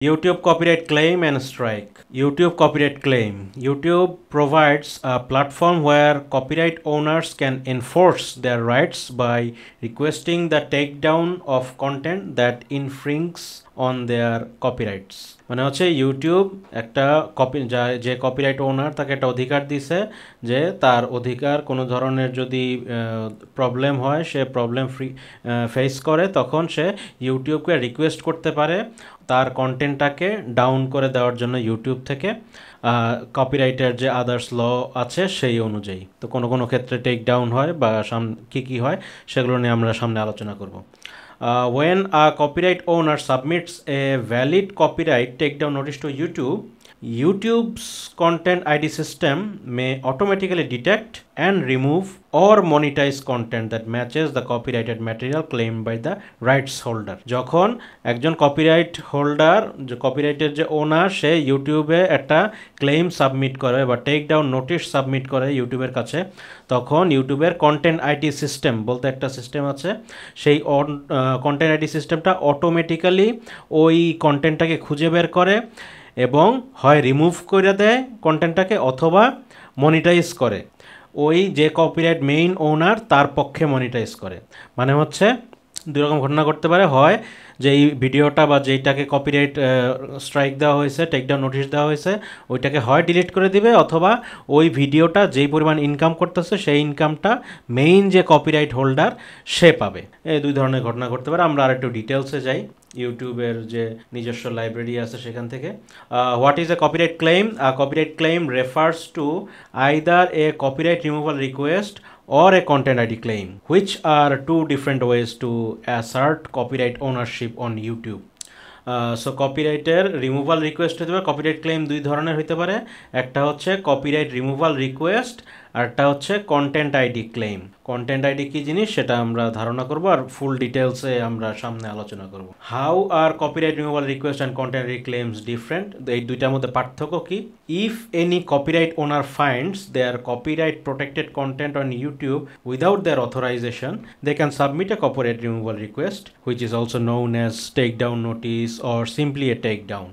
YouTube copyright claim and strike. YouTube copyright claim. YouTube provides a platform where copyright owners can enforce their rights by requesting the takedown of content that infringes on their copyrights. মানে হচ্ছে YouTube একটা যে copyright ওনার তাকে একটা অধিকার দিছে যে তার অধিকার কোনো ধরনের যদি প্রবলেম হয়, সে প্রবলেম ফেস করে, তখন সে ইউটিউবকে রিকোয়েস্ট করতে পারে তার কন্টেন্টটাকে ডাউন করে দেওয়ার জন্য ইউটিউব থেকে, কপিরাইটের যে আদার্স ল আছে সেই অনুযায়ী। তো কোনো কোনো ক্ষেত্রে টেক ডাউন হয় বা কী হয় সেগুলো নিয়ে আমরা সামনে আলোচনা করব। When a copyright owner submits a valid copyright takedown notice to YouTube, YouTube's content ID system may automatically detect and remove or monetize content that matches the copyrighted material claimed by the rights holder. যখন একজন copyright holder, যে কপিরাইটের যে ওনার, সে ইউটিউবে একটা claim submit করে বা take down notice submit করে ইউটিউবের কাছে, তখন ইউটিউবের কন্টেন্ট আইডি সিস্টেম বলতে একটা সিস্টেম আছে, সেই কন্টেন্ট আইডি সিস্টেমটা অটোমেটিক্যালি ওই কন্টেন্টটাকে খুঁজে বের করে এবং হয় রিমুভ করে দেয় কন্টেন্টটাকে অথবা মনিটাইজ করে, ওই যে কপিরাইট মেইন ওনার তার পক্ষে মনিটাইজ করে। মানে হচ্ছে দুই রকম ঘটনা ঘটতে পারে, হয় যে এই ভিডিওটা বা যেইটাকে কপিরাইট স্ট্রাইক দেওয়া হয়েছে, টেকডাউন নোটিশ দেওয়া হয়েছে, ওইটাকে হয় ডিলিট করে দিবে অথবা ওই ভিডিওটা যেই পরিমাণ ইনকাম করতেছে সেই ইনকামটা মেইন যে কপিরাইট হোল্ডার সে পাবে। এই দুই ধরনের ঘটনা ঘটতে পারে। আমরা আর একটু ডিটেলসে যাই ইউটিউবের যে নিজস্ব লাইব্রেরি আছে সেখান থেকে। What is a copyright claim? A copyright claim refers to either A copyright removal request or a content ID claim, which are two different ways to assert copyright ownership on YouTube. So কপিরাইটের removal request হতে পারে, copyright claim দুই ধরনের হতে পারে, একটা হচ্ছে copyright removal request, আরটা হচ্ছে content ID claim. Content ID কী জিনিস সেটা আমরা ধারণা করব আর ফুল ডিটেলসে আমরা সামনে আলোচনা করব। How are copyright removal request and content ID claims different? এই দুইটার মধ্যে পার্থক্য কি? If any copyright owner finds their copyright protected content on YouTube without their authorisation, they can submit a copyright removal request which is also known as take down notice or simply a take down.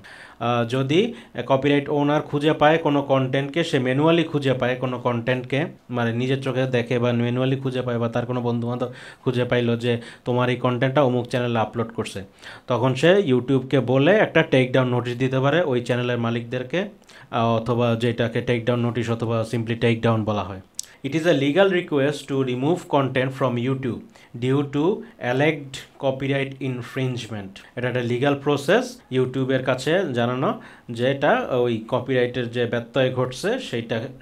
যদি copyright owner খুঁজে পায় কোনো কন্টেন্টকে, সে manually খুঁজে পায় কোনো কন্টেন্টকে, মানে নিজের চোখে দেখে বা ম্যানুয়ালি খুঁজে পায়, বা তার কোনো বন্ধুবান্ধব খুঁজে পাইলো যে তোমার এই কন্টেন্টটা অমুক চ্যানেলে আপলোড করছে, তখন সে ইউটিউবকে বলে একটা টেক ডাউন নোটিশ দিতে পারে ওই চ্যানেলের মালিকদেরকে, অথবা যেটাকে টেক ডাউন নোটিশ অথবা সিম্পলি টেক ডাউন বলা হয়। It is a legal request to remove content from YouTube due to alleged copyright infringement. এটা একটা লিগাল প্রসেস ইউটিউবের কাছে জানানো যে এটা ওই কপিরাইটের যে ব্যত্যয় ঘটছে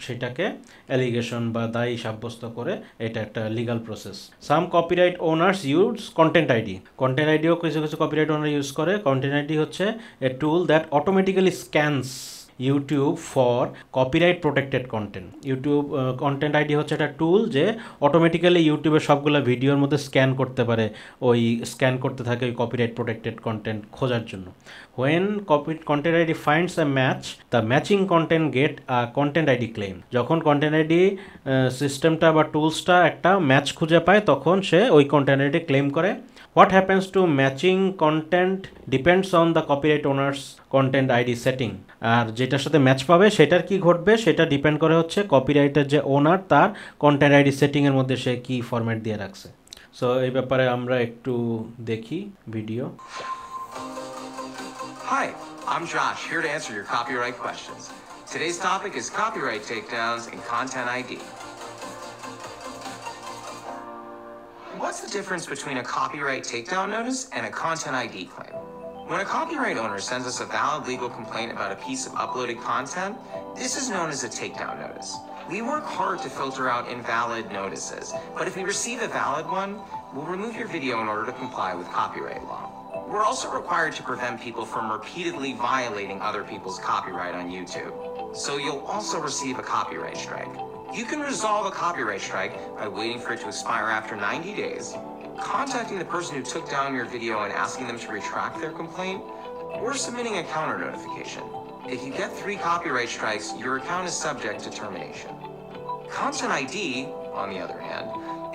সেটাকে অ্যালিগেশন বা দায়ী সাব্যস্ত করে, এটা একটা legal process. Some copyright owners use content ID. Content আইডিও কিছু কিছু কপিরাইট ওনার ইউজ করে। কন্টেন্ট আইডি হচ্ছে a tool that automatically scans YouTube for copyright protected content. YouTube content ID হচ্ছে একটা টুল যে অটোমেটিক্যালি ইউটিউবের সবগুলো ভিডিওর মধ্যে স্ক্যান করতে পারে, ওই স্ক্যান করতে থাকে ওই কপিরাইট প্রোটেক্টেড কন্টেন্ট খোঁজার জন্য। When content ID finds A match, the matching content get a content ID claim. যখন কন্টেন্ট আইডি সিস্টেমটা বা টুলসটা একটা ম্যাচ খুঁজে পায় তখন সে ওই কন্টেন্ট আইডি ক্লেম করে। What happens to matching content depends on the copyright owner's content ID setting. আর যেটার সাথে ম্যাচ পাবে সেটার কি ঘটবে সেটা ডিপেন্ড করে হচ্ছে কপিরাইটের যে ওনার তার কন্টেন্ট আইডি সেটিংয়ের মধ্যে সে কি ফরম্যাট দিয়ে রাখছে। সো এই ব্যাপারে আমরা একটু দেখি video. Hi, I'm Josh, here to answer your copyright questions. Today's topic is copyright takedowns and content ID. What's the difference between a copyright takedown notice and a content ID claim? When a copyright owner sends us a valid legal complaint about a piece of uploaded content, this is known as a takedown notice. We work hard to filter out invalid notices, but if we receive a valid one, we'll remove your video in order to comply with copyright law. We're also required to prevent people from repeatedly violating other people's copyright on YouTube. So you'll also receive a copyright strike. You can resolve a copyright strike by waiting for it to expire after 90 days, contacting the person who took down your video and asking them to retract their complaint, or submitting a counter notification. If you get 3 copyright strikes, your account is subject to termination. Content ID, on the other hand,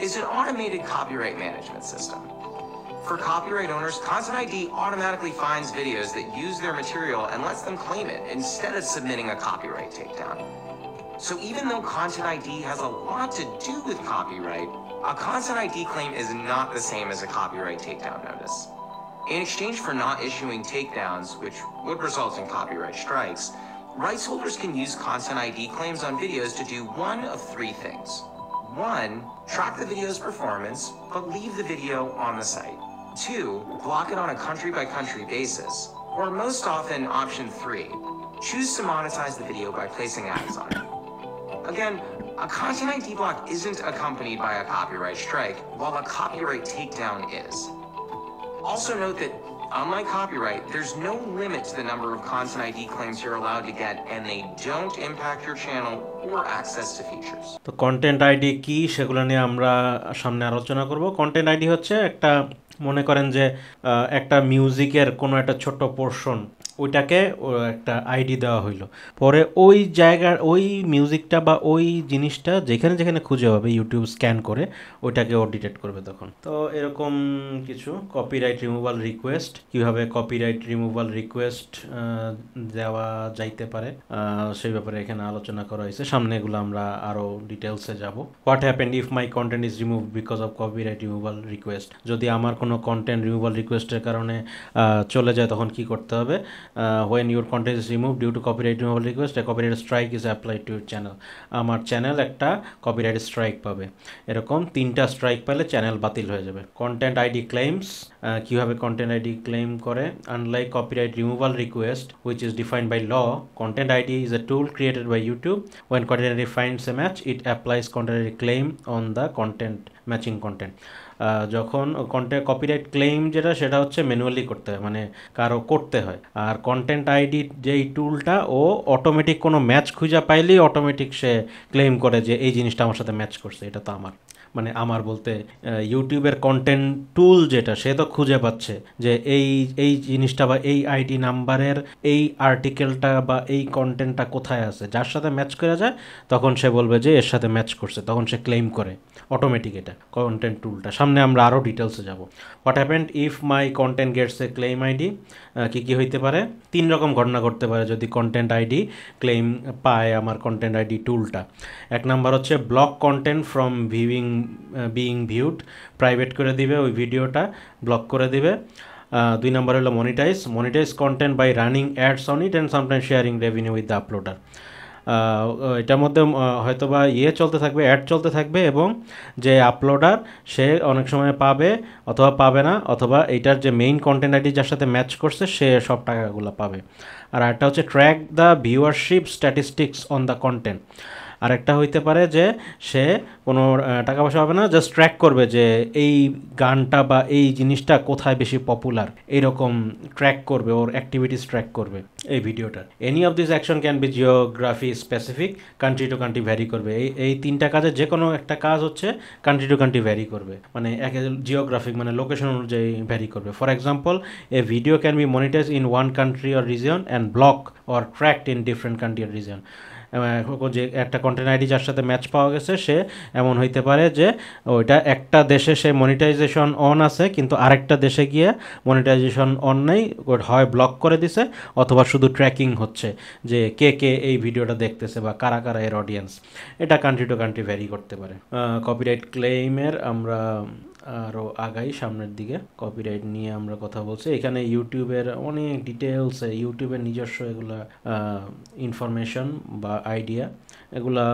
is an automated copyright management system. For copyright owners, Content ID automatically finds videos that use their material and lets them claim it instead of submitting a copyright takedown. So even though Content ID has a lot to do with copyright, a Content ID claim is not the same as a copyright takedown notice. In exchange for not issuing takedowns, which would result in copyright strikes, rights holders can use Content ID claims on videos to do one of three things. One, track the video's performance, but leave the video on the site. Two, block it on a country-by-country basis. Or most often, option three, choose to monetize the video by placing ads on it. Again, a Content ID block isn't accompanied by a copyright strike, while a copyright takedown is. Also note that, unlike copyright, there's no limit to the number of Content ID claims you're allowed to get, and they don't impact your channel or access to features. তো content ID কি সেগুলো নিয়ে আমরা সামনে আলোচনা করব। Content ID হচ্ছে একটা, মনে করেন যে একটা মিউজিকের কোনো একটা ছোট্ট পোর্শন, ওইটাকে একটা আইডি দেওয়া হইলো, পরে ওই জায়গার ওই মিউজিকটা বা ওই জিনিসটা যেখানে যেখানে খুঁজে পাবে ইউটিউব স্ক্যান করে ওইটাকে ও ডিটেক্ট করবে তখন। তো এরকম কিছু কপিরাইট রিমুভাল রিকোয়েস্ট, কীভাবে কপিরাইট রিমুভাল রিকোয়েস্ট দেওয়া যাইতে পারে সেই ব্যাপারে এখানে আলোচনা করা হয়েছে। সামনে এগুলো আমরা আরও ডিটেলসে যাব। What happened if my content is remove because of copyright removal request, যদি আমার কোনো কন্টেন্ট রিমুভাল রিকোয়েস্টের কারণে চলে যায় তখন কি করতে হবে। when your content is removed due to copyright removal request, a copyright strike is applied to your channel. আমার চ্যানেল একটা কপিরাইট স্ট্রাইক পাবে, এরকম 3টা স্ট্রাইক পেলে চ্যানেল বাতিল হয়ে যাবে। কন্টেন্ট আইডি ক্লেমস, কীভাবে কন্টেন্ট আইডি ক্লেম করে। Unlike copyright removal request which is defined by law, content ID is a tool created by YouTube. When content ID finds a match, it applies content ID claim on the content matching content. যখন copyright claim যেটা সেটা হচ্ছে manually করতে হয়, মানে কারো করতে হয়। আর কন্টেন্ট আইডি যেই টুলটা, ও অটোমেটিক কোনো ম্যাচ খুঁজে পাইলেই অটোমেটিক সে ক্লেম করে যে এই জিনিসটা আমার সাথে ম্যাচ করছে, এটা তো আমার, মানে আমার বলতে ইউটিউবের কন্টেন্ট টুল যেটা, সে তো খুঁজে পাচ্ছে যে এই জিনিসটা বা এই আইডি নাম্বারের এই আর্টিকেলটা বা এই কন্টেন্টটা কোথায় আছে, যার সাথে ম্যাচ করা যায় তখন সে বলবে যে এর সাথে ম্যাচ করছে, তখন সে ক্লেম করে অটোমেটিক। এটা কন্টেন্ট টুলটা, সামনে আমরা আরও ডিটেলসে যাব। What happened if my content gets a claim ID, কী হইতে পারে। 3 রকম ঘটনা ঘটতে পারে যদি কন্টেন্ট আইডি ক্লেম পায় আমার কন্টেন্ট আইডি টুলটা। 1 নাম্বার হচ্ছে block content from being viewed, private করে দিবে, ওই ভিডিওটা ব্লক করে দিবে। 2 নাম্বার হলো monetise content by running ads on it and sometimes sharing revenue with the uploader. এটার মধ্যে হয়তো বা চলতে থাকবে, অ্যাড চলতে থাকবে, এবং যে আপলোডার সে অনেক সময় পাবে অথবা পাবে না, অথবা এইটার যে মেইন কন্টেন্ট আইডি যার সাথে ম্যাচ করছে সে সব টাকাগুলো পাবে। আর একটা হচ্ছে track the viewership statistics on the content. আরেকটা হইতে পারে যে সে কোনো টাকা পয়সা পাবে না, জাস্ট ট্র্যাক করবে যে এই গানটা বা এই জিনিসটা কোথায় বেশি পপুলার, এইরকম ট্র্যাক করবে, ওর অ্যাক্টিভিটিস ট্র্যাক করবে এই ভিডিওটার। Any of this action can be geography specific, country to country vary করবে। এই 3টা কাজে যে কোনো একটা কাজ হচ্ছে কান্ট্রি টু কান্ট্রি ভ্যারি করবে, মানে জিওগ্রাফিক মানে লোকেশন অনুযায়ী ভ্যারি করবে। For example, a video can be monetise in one country or region and block or tracked in different country or region. যে একটা কন্টেন্ট আইডি যার সাথে ম্যাচ পাওয়া গেছে সে এমন হইতে পারে যে ওইটা একটা দেশে সে মনিটাইজেশন অন আছে, কিন্তু আরেকটা দেশে গিয়ে মনিটাইজেশন অন নেই, হয় ব্লক করে দিছে অথবা শুধু ট্র্যাকিং হচ্ছে যে কে কে এই ভিডিওটা দেখতেছে বা কারা কারা এর অডিয়েন্স। এটা কান্ট্রি টু কান্ট্রি ভ্যারি করতে পারে। কপিরাইট ক্লেইমের আমরা আরও আগাই সামনের দিকে, কপিরাইট নিয়ে আমরা কথা বলছি। এখানে ইউটিউবের অনেক ডিটেলসে, ইউটিউবের নিজস্ব এগুলা ইনফরমেশন বা আইডিয়া, এগুলা